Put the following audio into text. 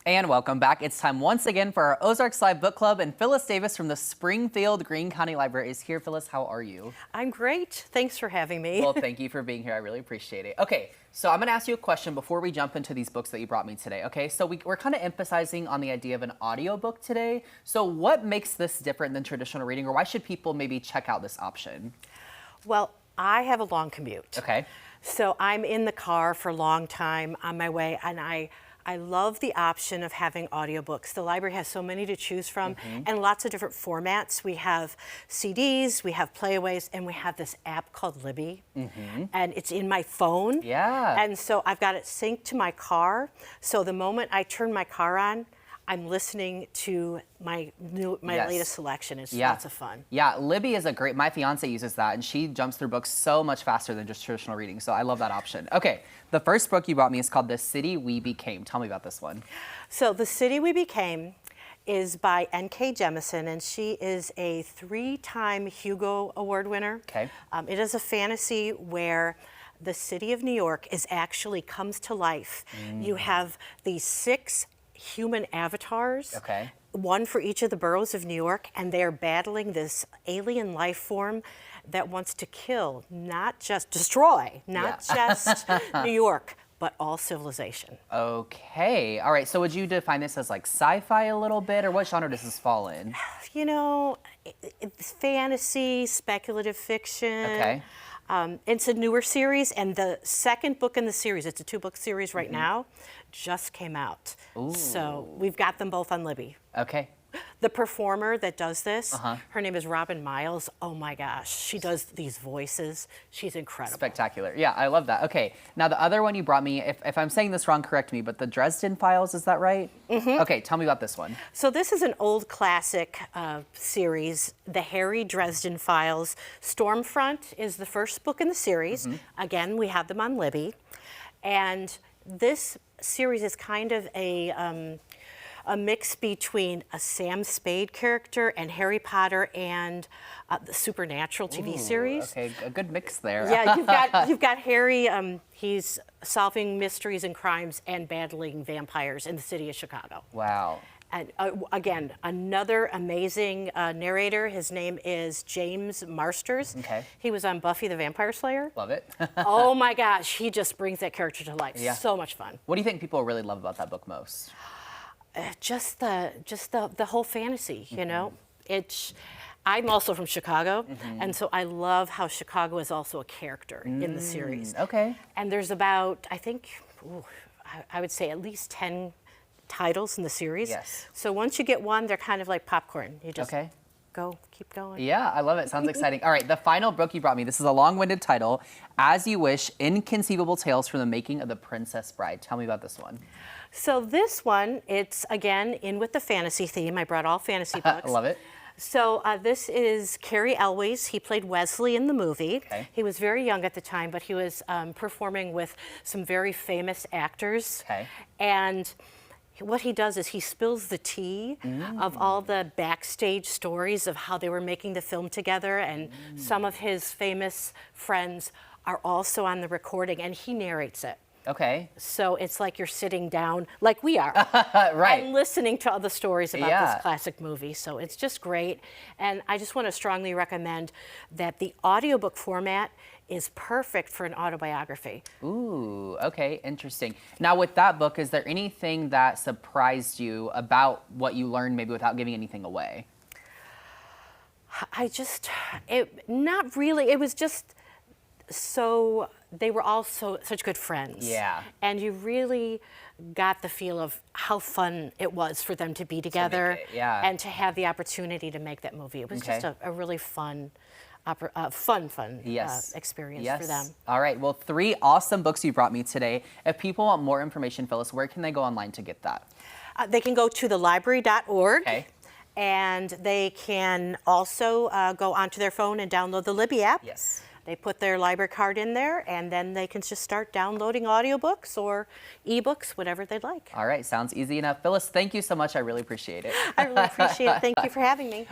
And welcome back. It's time once again for our Ozarks Live Book Club, and Phyllis Davis from the Springfield Greene County Library is here. Phyllis, how are you? I'm great. Thanks for having me. Well, thank you for being here. I really appreciate it. Okay, so I'm going to ask you a question before we jump into these books that you brought me today. Okay, so we're kind of emphasizing on the idea of an audiobook today. So what makes this different than traditional reading, or why should people maybe check out this option? Well, I have a long commute. Okay. So I'm in the car for a long time on my way, and I love the option of having audiobooks. The library has so many to choose from and lots of different formats. We have CDs, we have playaways, and we have this app called Libby, and it's in my phone. Yeah. And so I've got it synced to my car. So the moment I turn my car on, I'm listening to my latest selection. It's lots of fun. Yeah, Libby is a great, my fiance uses that, and she jumps through books so much faster than just traditional reading, so I love that option. Okay, the first book you brought me is called The City We Became. Tell me about this one. So The City We Became is by N.K. Jemisin, and she is a 3-time Hugo Award winner. Okay. It is a fantasy where the city of New York actually comes to life. You have these 6 human avatars, one for each of the boroughs of New York, and they are battling this alien life form that wants to kill, not just destroy, not just New York, but all civilization. Okay, all right, so would you define this as like sci-fi a little bit, or what genre does this fall in? You know, it's fantasy, speculative fiction. Okay. It's a newer series, and the second book in the series, it's a 2-book series right now, just came out. Ooh. So we've got them both on Libby. Okay. The performer that does this, her name is Robin Miles. Oh my gosh, she does these voices. She's incredible. Spectacular. Yeah, I love that. Okay, now the other one you brought me, if I'm saying this wrong, correct me, but the Dresden Files, is that right? Okay, tell me about this one. So this is an old classic series, the Harry Dresden Files. Stormfront is the first book in the series. Again, we have them on Libby. And this series is kind of a mix between a Sam Spade character and Harry Potter and the Supernatural TV series. Okay, a good mix there. Yeah, you've got Harry. He's solving mysteries and crimes and battling vampires in the city of Chicago. Wow. And again, another amazing narrator. His name is James Marsters. Okay. He was on Buffy the Vampire Slayer. Love it. Oh my gosh, he just brings that character to life. Yeah. So much fun. What do you think people really love about that book most? Just the whole fantasy, you know. I'm also from Chicago, and so I love how Chicago is also a character in the series. Okay. And there's about, I think, I would say at least 10 titles in the series. Yes. So once you get one, they're kind of like popcorn. You just keep going. Yeah, I love it. Sounds exciting. All right, the final book you brought me, this is a long-winded title, As You Wish, Inconceivable Tales from the Making of the Princess Bride. Tell me about this one. So this one, it's again in with the fantasy theme. I brought all fantasy books. I love it. So this is Cary Elwes. He played Wesley in the movie. Okay. He was very young at the time, but he was performing with some very famous actors. Okay. And what he does is he spills the tea of all the backstage stories of how they were making the film together, and some of his famous friends are also on the recording, and he narrates it. Okay. So it's like you're sitting down, like we are, right, and listening to all the stories about this classic movie. So it's just great. And I just want to strongly recommend that the audiobook format is perfect for an autobiography. Ooh, okay, interesting. Now with that book, is there anything that surprised you about what you learned, maybe without giving anything away? Not really. It was just so, they were all such good friends. Yeah. And you really got the feel of how fun it was for them to be together and to have the opportunity to make that movie. It was just a really fun experience for them. All right, well, 3 awesome books you brought me today. If people want more information, Phyllis, where can they go online to get that? They can go to thelibrary.org. Okay. And they can also go onto their phone and download the Libby app. Yes. They put their library card in there, and then they can just start downloading audiobooks or ebooks, whatever they'd like. All right, sounds easy enough. Phyllis, thank you so much. I really appreciate it. I really appreciate it. Thank you for having me.